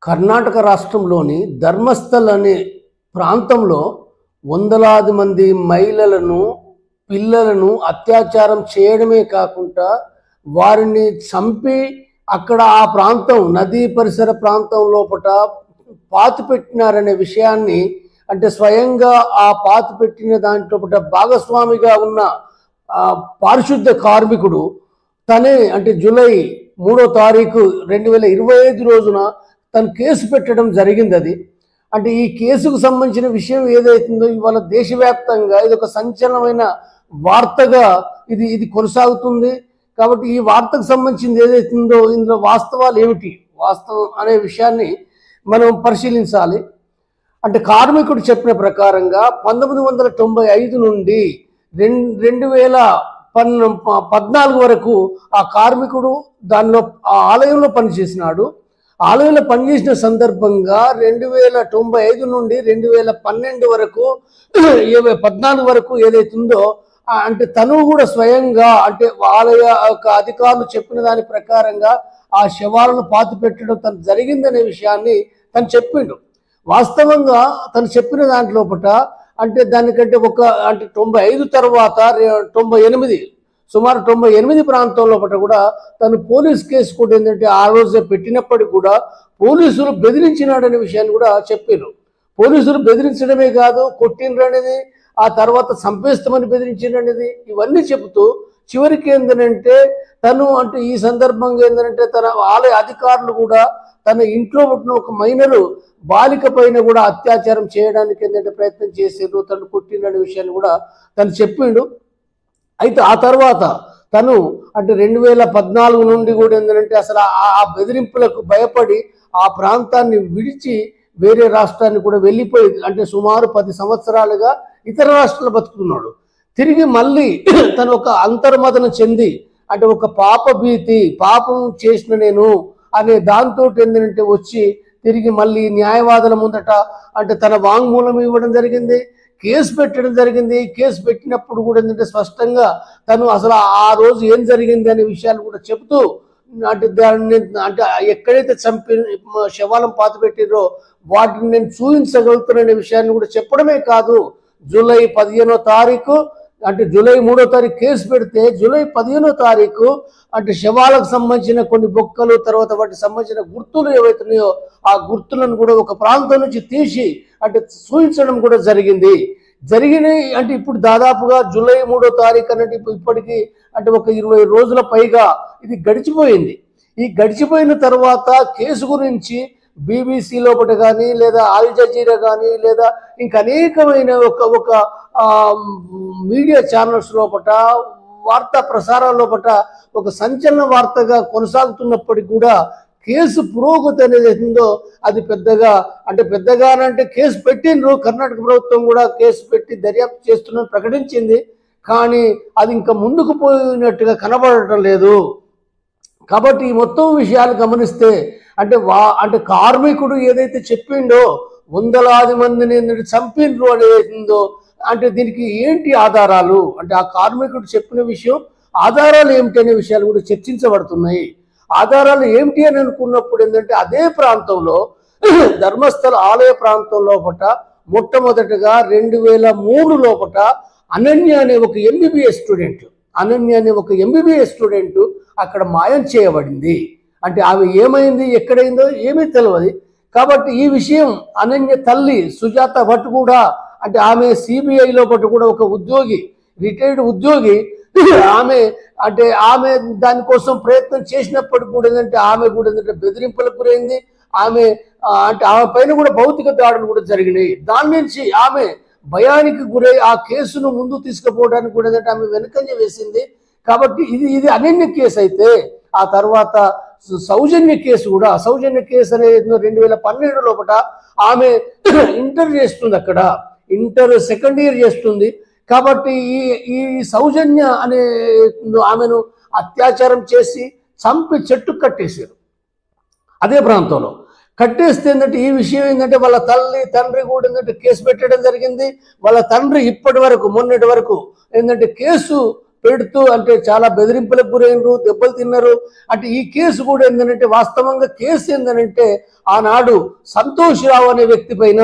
కర్ణాటక రాష్ట్రంలోని ధర్మస్థల్ అనే ప్రాంతంలో వందలాది మంది మహిళలను పిల్లలను అత్యాచారం చేయడమే కాకుండా వారిని చంపి అక్కడ ఆ ప్రాంతం నదీ పరిసర ప్రాంతం లోపట పాతిపెట్టినారనే విషయాన్ని అంటే స్వయంగా ఆ పాతిపెట్టిన దాంట్లో భాగస్వామిగా ఉన్న పారిశుద్ధ కార్మికుడు తనే అంటే జూలై 3వ తారీఖు 2025 రోజున తను కేసు పెట్టడం జరిగింది. అది అంటే ఈ కేసుకు సంబంధించిన విషయం ఏదైతుందో ఇవాళ దేశవ్యాప్తంగా ఇది ఒక సంచలనమైన వార్తగా ఇది కొనసాగుతుంది. కాబట్టి ఈ వార్తకు సంబంధించింది ఏదైతుందో ఇందులో వాస్తవాలు ఏమిటి, వాస్తవం అనే విషయాన్ని మనం పరిశీలించాలి. అంటే కార్మికుడు చెప్పిన ప్రకారంగా 1995 నుండి 2014 వరకు ఆ కార్మికుడు దానిలో ఆ ఆలయంలో పనిచేసినాడు. ఆలయంలో పనిచేసిన సందర్భంగా 2095 నుండి 2012 వరకు 14 వరకు ఏదైతుందో అంటే తను కూడా స్వయంగా అంటే ఆలయ అధికారులు చెప్పిన దాని ప్రకారంగా ఆ శవాలను పాతి పెట్టడం తను జరిగిందనే విషయాన్ని తను చెప్పిండు. వాస్తవంగా తను చెప్పిన దాంట్లోపట అంటే దానికంటే అంటే 95 తర్వాత 98 సుమారు 98 ప్రాంతంలో కూడా తను పోలీస్ కేసు కూడా ఏంటంటే ఆ రోజే పెట్టినప్పటికీ కూడా పోలీసులు బెదిరించినాడనే విషయాన్ని కూడా చెప్పారు. పోలీసులు బెదిరించడమే కాదు, కొట్టిండ్రనేది, ఆ తర్వాత చంపేస్తామని బెదిరించిండ్రనేది ఇవన్నీ చెబుతూ చివరికి ఏంటంటే తను అంటే ఈ సందర్భంగా ఏంటంటే తన ఆలయ అధికారులు కూడా తన ఇంట్లో పుట్టిన ఒక మైనరు బాలిక పైన కూడా అత్యాచారం చేయడానికి ఏంటంటే ప్రయత్నం చేసారు, తను కొట్టిండనే విషయాన్ని కూడా తను చెప్పిండు. అయితే ఆ తర్వాత తను అంటే 2014 నుండి కూడా ఏంటంటే అసలు ఆ బెదిరింపులకు భయపడి ఆ ప్రాంతాన్ని విడిచి వేరే రాష్ట్రాన్ని కూడా వెళ్ళిపోయి అంటే సుమారు 10 సంవత్సరాలుగా ఇతర రాష్ట్రాలు బతుకుతున్నాడు. తిరిగి మళ్ళీ తను ఒక అంతర్మదన చెంది అంటే ఒక పాప భీతి, పాపం చేసిన నేను అనే దాంతో ఏంటంటే వచ్చి తిరిగి మళ్ళీ న్యాయవాదుల ముందట అంటే తన వాంగ్మూలం ఇవ్వడం జరిగింది, కేసు పెట్టడం జరిగింది. కేసు పెట్టినప్పుడు కూడా ఏంటంటే స్పష్టంగా తను అసలు ఆ రోజు ఏం జరిగింది అనే విషయాలు కూడా చెబుతూ అంటే దాన్ని అంటే ఎక్కడైతే చంపి శవాలను పాతి పెట్టిరో వాటిని నేను చూపించగలుగుతాననే విషయాన్ని కూడా చెప్పడమే కాదు, జూలై 15వ తారీఖు అంటే జూలై 3వ తారీఖు కేసు పెడితే జూలై 15వ తారీఖు అంటే శవాలకు సంబంధించిన కొన్ని బొక్కలు తర్వాత వాటికి సంబంధించిన గుర్తులు ఏవైతున్నాయో ఆ గుర్తులను కూడా ఒక ప్రాంతం నుంచి తీసి అంటే చూపించడం కూడా జరిగినాయి. అంటే ఇప్పుడు దాదాపుగా జూలై 3వ తారీఖు అన్నట్టు ఇప్పటికీ అంటే ఒక 20 రోజుల పైగా ఇది గడిచిపోయింది. ఈ గడిచిపోయిన తర్వాత కేసు గురించి BBC లోపట కానీ లేదా అల్ జజీరా కానీ లేదా ఇంకా అనేకమైన ఒక మీడియా ఛానల్స్ లోపట వార్తా ప్రసారాల లోపట ఒక సంచలన వార్తగా కొనసాగుతున్నప్పటికీ కూడా కేసు పురోగతి అనేది ఏందో అది పెద్దగానంటే కేసు పెట్టిండ్రు. కర్ణాటక ప్రభుత్వం కూడా కేసు పెట్టి దర్యాప్తు చేస్తున్నట్టు ప్రకటించింది. కానీ అది ఇంకా ముందుకు పోయినట్టుగా కనబడటం లేదు. కాబట్టి ఈ మొత్తం విషయాలు గమనిస్తే అంటే కార్మికుడు ఏదైతే చెప్పిండో వందలాది మందిని చంపిండ్రు అనేదో అంటే దీనికి ఏంటి ఆధారాలు, అంటే ఆ కార్మికుడు చెప్పిన విషయం ఆధారాలు ఏమిటి అనే విషయాలు కూడా చర్చించబడుతున్నాయి. ఆధారాలు ఏమిటి అని అనుకున్నప్పుడు ఏంటంటే అదే ప్రాంతంలో ధర్మస్థల ఆలయ ప్రాంతం లోపట మొట్టమొదటిగా 2003 లోపట అనన్య అనే ఒక ఎంబీబీఎస్ స్టూడెంట్ అక్కడ మాయం చేయబడింది. అంటే ఆమె ఏమైంది, ఎక్కడైందో ఏమీ తెలియదు. కాబట్టి ఈ విషయం అనన్య తల్లి సుజాత భట్ కూడా అంటే ఆమె CBI లోపల కూడా ఒక ఉద్యోగి, రిటైర్డ్ ఉద్యోగి, ఆమె దానికోసం ప్రయత్నం చేసినప్పటికి కూడా ఏంటంటే ఆమె కూడా ఏంటంటే బెదిరింపులకు గురైంది. ఆమె పైన కూడా భౌతిక దాడులు కూడా జరిగినాయి. దాని నుంచి ఆమె భయానికి గురై ఆ కేసును ముందు తీసుకుపోవడానికి కూడా ఏంటంటే ఆమె వెనుకంజ వేసింది. కాబట్టి ఇది అనన్య కేసు అయితే ఆ తర్వాత సౌజన్య కేసు అనేది 2012 లోపల ఆమె ఇంటర్ చేస్తుంది, అక్కడ ఇంటర్ సెకండ్ ఇయర్ చేస్తుంది. కాబట్టి ఈ సౌజన్య అనే ఆమెను అత్యాచారం చేసి చంపి చెట్టు కట్టేశారు. అదే ప్రాంతంలో కట్టేస్తే ఏంటంటే ఈ విషయం ఏంటంటే వాళ్ళ తండ్రి కూడా ఏంటంటే కేసు పెట్టడం జరిగింది. వాళ్ళ తండ్రి ఇప్పటి వరకు మొన్నటి వరకు ఏంటంటే కేసు పెడుతూ అంటే చాలా బెదిరింపులకు గురైనరు, దెబ్బలు తిన్నారు. అంటే ఈ కేసు కూడా ఏంటంటే వాస్తవంగా కేసు ఏంటంటే ఆనాడు సంతోష్ రావు అనే వ్యక్తి పైన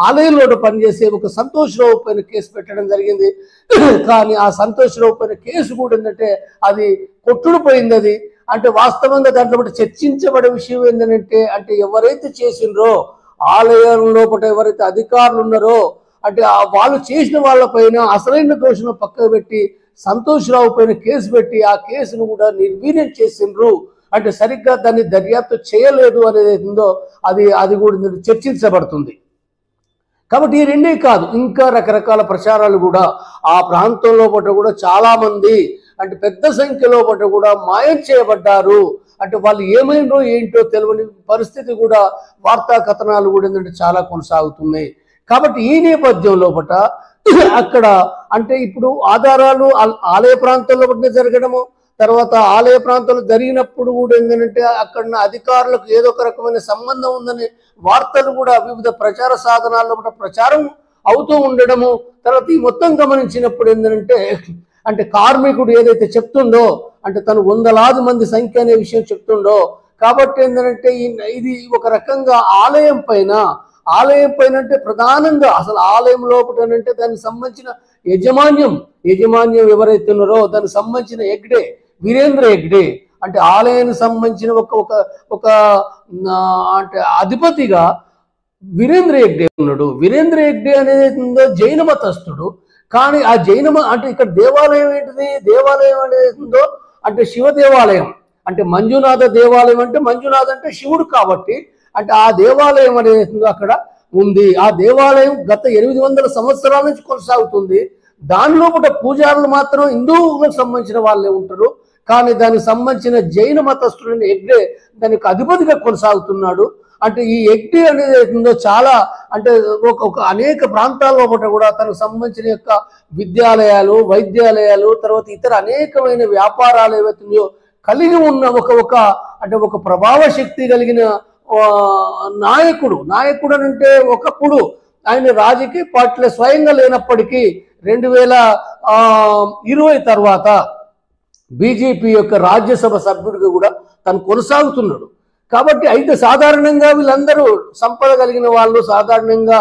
ఆలయంలో పనిచేసే ఒక సంతోష్ రావు పైన కేసు పెట్టడం జరిగింది. కానీ ఆ సంతోష్ రావు పైన కేసు కూడా ఏంటంటే అది కొట్టుడు పోయింది. అది అంటే వాస్తవంగా దాంట్లో చర్చించబడే విషయం ఏంటంటే అంటే ఎవరైతే చేసిండ్రో ఆలయం లోపల ఎవరైతే అధికారులు ఉన్నారో అంటే వాళ్ళు చేసిన వాళ్ళపైన అసలైన దోషులను పక్కకు పెట్టి సంతోష్ రావు పైన కేసు పెట్టి ఆ కేసును కూడా నిర్వీర్యం చేసిండ్రు. అంటే సరిగ్గా దాన్ని దర్యాప్తు చేయలేదు అనేది ఉందో అది కూడా చర్చించబడుతుంది. కాబట్టి ఈ రెండే కాదు, ఇంకా రకరకాల ప్రచారాలు కూడా ఆ ప్రాంతం లోపల కూడా చాలా మంది అంటే పెద్ద సంఖ్యలో కూడా మాయం చేయబడ్డారు. అంటే వాళ్ళు ఏమైనో ఏంటో తెలియని పరిస్థితి కూడా వార్తా కథనాలు కూడా ఏంటంటే చాలా కొనసాగుతున్నాయి. కాబట్టి ఈ నేపథ్యం లోపల అక్కడ అంటే ఇప్పుడు ఆధారాలు ఆలయ ప్రాంతంలో జరగడము, తర్వాత ఆలయ ప్రాంతంలో జరిగినప్పుడు కూడా ఏంటంటే అక్కడ అధికారులకు ఏదో ఒక రకమైన సంబంధం ఉందని వార్తలు కూడా వివిధ ప్రచార సాధనాల్లో ప్రచారం అవుతూ ఉండడము. తర్వాత ఈ మొత్తం గమనించినప్పుడు ఏంటంటే అంటే కార్మికుడు ఏదైతే చెప్తుండో అంటే తను వందలాది మంది సంఖ్య అనే విషయం చెప్తుండో కాబట్టి ఏంటంటే ఇది ఒక రకంగా ఆలయం పైన అంటే ప్రధానంగా అసలు ఆలయం లోపలంటే దానికి సంబంధించిన యజమాన్యం ఎవరైతే ఉన్నారో దానికి సంబంధించిన హెగ్డే వీరేంద్ర హెగ్డే అంటే ఆలయానికి సంబంధించిన ఒక అంటే అధిపతిగా వీరేంద్ర హెగ్డే ఉన్నాడు. వీరేంద్ర హెగ్డే అనేది జైన మతస్థుడు. కానీ ఆ అంటే ఇక్కడ దేవాలయం ఏంటిది, దేవాలయం అనేది ఉందో అంటే శివ దేవాలయం అంటే మంజునాథ దేవాలయం అంటే మంజునాథ్ అంటే శివుడు కాబట్టి అంటే ఆ దేవాలయం అనేది అక్కడ ఉంది. ఆ దేవాలయం గత 800 సంవత్సరాల నుంచి కొనసాగుతుంది. దానిలో పూజారులు మాత్రం హిందువులకు సంబంధించిన వాళ్ళే ఉంటారు. కానీ దానికి సంబంధించిన జైన మతస్థుడైన హెగ్డే దానికి అధిపతిగా కొనసాగుతున్నాడు. అంటే ఈ హెగ్డే అనేది అవుతుందో చాలా అంటే ఒక అనేక ప్రాంతాల్లో కూడా తనకు సంబంధించిన యొక్క విద్యాలయాలు, వైద్యాలయాలు, తర్వాత ఇతర అనేకమైన వ్యాపారాలు ఏవైతున్నాయో కలిగి ఉన్న ఒక ప్రభావ శక్తి కలిగిన నాయకుడు అని అంటే ఒకప్పుడు ఆయన రాజకీయ పార్టీలో స్వయంగా లేనప్పటికీ 2020 తర్వాత బీజేపీ యొక్క రాజ్యసభ సభ్యుడిగా కూడా తను కొనసాగుతున్నాడు. కాబట్టి అయితే సాధారణంగా వీళ్ళందరూ సంపద కలిగిన వాళ్ళు సాధారణంగా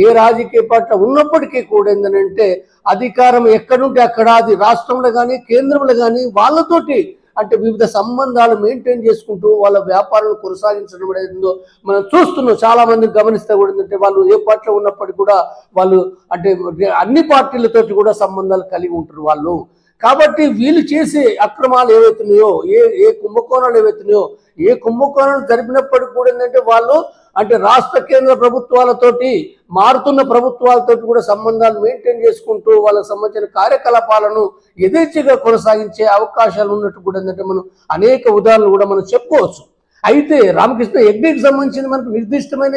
ఏ రాజకీయ పార్టీ ఉన్నప్పటికీ కూడా ఏంటంటే అధికారం ఎక్కడుంటే అక్కడ అది రాష్ట్రంలో కానీ కేంద్రంలో కానీ వాళ్ళతోటి అంటే వివిధ సంబంధాలు మెయింటైన్ చేసుకుంటూ వాళ్ళ వ్యాపారాలు కొనసాగించడం ఏదో మనం చూస్తున్నాం. చాలా మంది గమనిస్తే కూడా ఏంటంటే వాళ్ళు ఏ పార్టీలో ఉన్నప్పటికీ కూడా వాళ్ళు అంటే అన్ని పార్టీలతోటి కూడా సంబంధాలు కలిగి ఉంటారు వాళ్ళు. కాబట్టి వీళ్ళు చేసే అక్రమాలు ఏవైతున్నాయో ఏ కుంభకోణాలు ఏవైతున్నాయో ఏ కుంభకోణాలు జరిపినప్పటికీ కూడా ఏంటంటే వాళ్ళు అంటే రాష్ట్ర కేంద్ర ప్రభుత్వాలతోటి మారుతున్న ప్రభుత్వాలతోటి కూడా సంబంధాలు మెయింటైన్ చేసుకుంటూ వాళ్ళకి సంబంధించిన కార్యకలాపాలను యథేచ్ఛగా కొనసాగించే అవకాశాలు ఉన్నట్టు కూడా ఏంటంటే మనం అనేక ఉదాహరణలు కూడా మనం చెప్పుకోవచ్చు. అయితే రామకృష్ణ హెగ్డేకి సంబంధించిన మనకు నిర్దిష్టమైన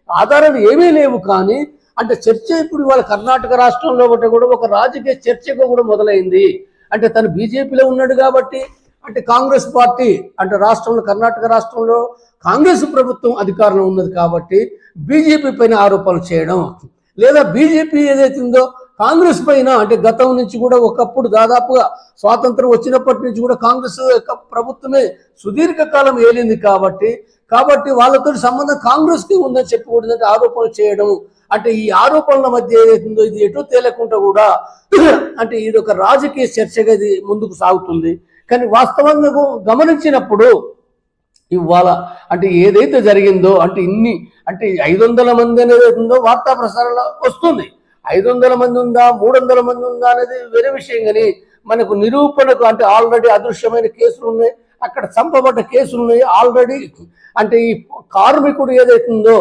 ఆధారాలు ఏమీ లేవు. కానీ అంటే చర్చ ఇప్పుడు వాళ్ళ కర్ణాటక రాష్ట్రంలో కూడా ఒక రాజకీయ చర్చగా కూడా మొదలైంది. అంటే తను బీజేపీలో ఉన్నాడు కాబట్టి అంటే కాంగ్రెస్ పార్టీ అంటే రాష్ట్రంలో కర్ణాటక రాష్ట్రంలో కాంగ్రెస్ ప్రభుత్వం అధికారంలో ఉన్నది కాబట్టి బీజేపీ పైన ఆరోపణలు చేయడం, లేదా బీజేపీ ఏదైతే ఉందో కాంగ్రెస్ పైన అంటే గతం నుంచి కూడా ఒకప్పుడు దాదాపుగా స్వాతంత్రం వచ్చినప్పటి నుంచి కూడా కాంగ్రెస్ యొక్క ప్రభుత్వమే సుదీర్ఘకాలం ఏలింది కాబట్టి వాళ్ళతో సంబంధం కాంగ్రెస్కి ఉందని చెప్పకూడదంటే ఆరోపణలు చేయడం. అంటే ఈ ఆరోపణల మధ్య ఏదైతుందో ఇది ఎటు తేలకుండా కూడా అంటే ఇది ఒక రాజకీయ చర్చగా ఇది ముందుకు సాగుతుంది. కానీ వాస్తవంగా గమనించినప్పుడు ఇవాళ అంటే ఏదైతే జరిగిందో అంటే ఇన్ని అంటే 500 మంది అనేది ఉందో వార్తా ప్రసారంలో వస్తుంది. 500 మంది ఉందా 300 మంది ఉందా అనేది వేరే విషయం. కానీ మనకు నిరూపణకు అంటే ఆల్రెడీ అదృశ్యమైన కేసులు ఉన్నాయి, అక్కడ చంపబడ్డ కేసులు ఉన్నాయి ఆల్రెడీ. అంటే ఈ కార్మికుడు ఏదైతుందో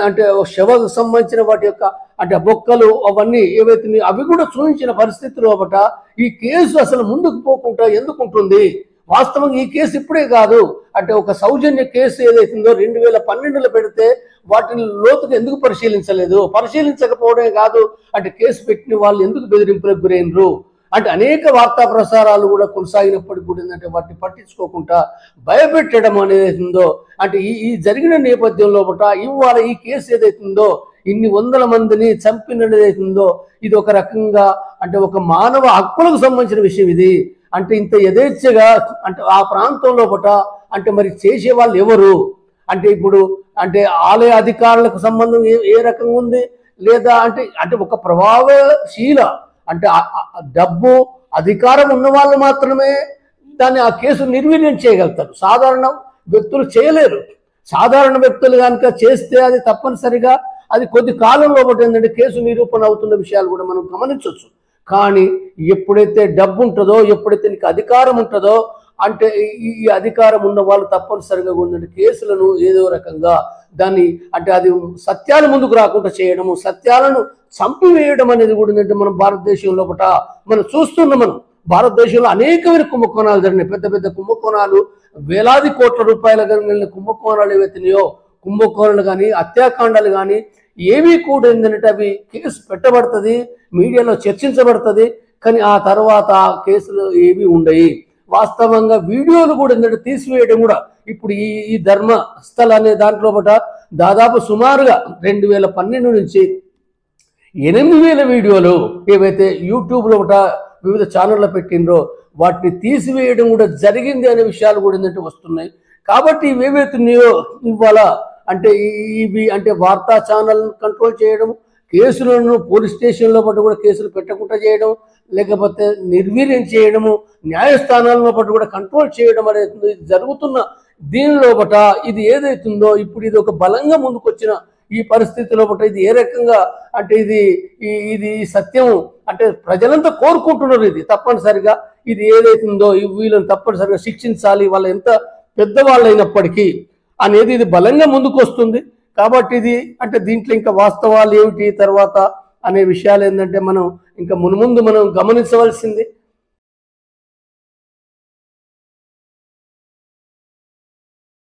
అంటే శవకు సంబంధించిన వాటి యొక్క అంటే బొక్కలు అవన్నీ ఏవైతే అవి కూడా చూపించిన పరిస్థితుల్లో ఈ కేసు అసలు ముందుకు పోకుండా ఎందుకుంటుంది? వాస్తవంగా ఈ కేసు ఇప్పుడే కాదు, అంటే ఒక సౌజన్య కేసు ఏదైతుందో 2012లో పెడితే వాటిని లోతుగా ఎందుకు పరిశీలించకపోవడమే కాదు, అంటే కేసు పెట్టిన వాళ్ళు ఎందుకు బెదిరింపులకు గురైనరు అంటే అనేక వార్తా ప్రసారాలు కూడా కొనసాగినప్పటికీ కూడా ఏంటంటే వాటిని పట్టించుకోకుండా భయపెట్టడం అనేది ఉందో అంటే ఈ జరిగిన నేపథ్యంలో ఇవాళ ఈ కేసు ఏదైతుందో ఇన్ని 100 మందిని చంపినది ఏదైతుందో ఇది ఒక రకంగా అంటే ఒక మానవ హక్కులకు సంబంధించిన విషయం ఇది. అంటే ఇంత యథేచ్ఛగా అంటే ఆ ప్రాంతంలో పట అంటే మరి చేసే వాళ్ళు ఎవరు అంటే ఇప్పుడు అంటే ఆలయ అధికారులకు సంబంధం ఏ రకంగా ఉంది, లేదా అంటే అంటే ఒక ప్రభావశీల అంటే డబ్బు అధికారం ఉన్న వాళ్ళు మాత్రమే దాన్ని ఆ కేసు నిర్వీర్యం చేయగలుగుతారు. సాధారణ వ్యక్తులు చేయలేరు. సాధారణ వ్యక్తులు కనుక చేస్తే అది తప్పనిసరిగా అది కొద్ది కాలంలో ఏంటంటే కేసు నిరూపణ అవుతున్న విషయాలు కూడా మనం గమనించవచ్చు. కానీ ఎప్పుడైతే డబ్బు ఉంటుందో, ఎప్పుడైతే నీకు అధికారం ఉంటుందో అంటే ఈ అధికారం ఉన్న వాళ్ళు తప్పనిసరిగా కూడా కేసులను ఏదో రకంగా దాన్ని అంటే అది సత్యాలు ముందుకు రాకుండా చేయడము, సత్యాలను చంపివేయడం అనేది కూడా ఏంటంటే మనం భారతదేశంలో మనం చూస్తున్నాం. మనం భారతదేశంలో అనేకమైన కుంభకోణాలు జరిగినాయి. పెద్ద పెద్ద కుంభకోణాలు, వేలాది కోట్ల రూపాయల కలిగిన కుంభకోణాలు ఏవైతున్నాయో, కుంభకోణాలు కానీ హత్యాకాండాలు కానీ ఏవి కూడా ఏంటంటే అవి కేసు పెట్టబడుతుంది, మీడియాలో చర్చించబడుతుంది. కానీ ఆ తర్వాత ఆ కేసులు ఏవి ఉండయి. వాస్తవంగా వీడియోలు కూడా ఏంటంటే తీసివేయడం కూడా ఇప్పుడు ఈ ధర్మస్థల అనే దాంట్లో దాదాపు సుమారుగా 2012 నుంచి 8,000 వీడియోలు ఏవైతే యూట్యూబ్లో వివిధ ఛానళ్ళలో పెట్టినరో వాటిని తీసివేయడం కూడా జరిగింది అనే విషయాలు కూడా ఏంటంటే వస్తున్నాయి. కాబట్టి ఇవేవైతున్నాయో ఇవాళ అంటే ఇవి అంటే వార్తా ఛానల్ కంట్రోల్ చేయడం, కేసులను పోలీస్ స్టేషన్లో కూడా కేసులు పెట్టకుండా చేయడం, లేకపోతే నిర్వీర్యం చేయడము, న్యాయస్థానాల్లో కూడా కంట్రోల్ చేయడం అనేది జరుగుతున్న దీనిలో ఇది ఏదైతుందో ఇప్పుడు ఇది ఒక బలంగా ముందుకొచ్చిన ఈ పరిస్థితిలో ఇది ఏ రకంగా అంటే ఇది సత్యం అంటే ప్రజలంతా కోరుకుంటున్నారు. ఇది తప్పనిసరిగా ఇది ఏదైతుందో వీళ్ళని తప్పనిసరిగా శిక్షించాలి, వాళ్ళు ఎంత పెద్దవాళ్ళు అయినప్పటికీ అనేది ఇది బలంగా ముందుకు వస్తుంది. కాబట్టి ఇది అంటే దీంట్లో ఇంకా వాస్తవాలు ఏమిటి తర్వాత అనే విషయాలు ఏంటంటే మనం ఇంకా మున్ముందు మనం గమనించవలసింది.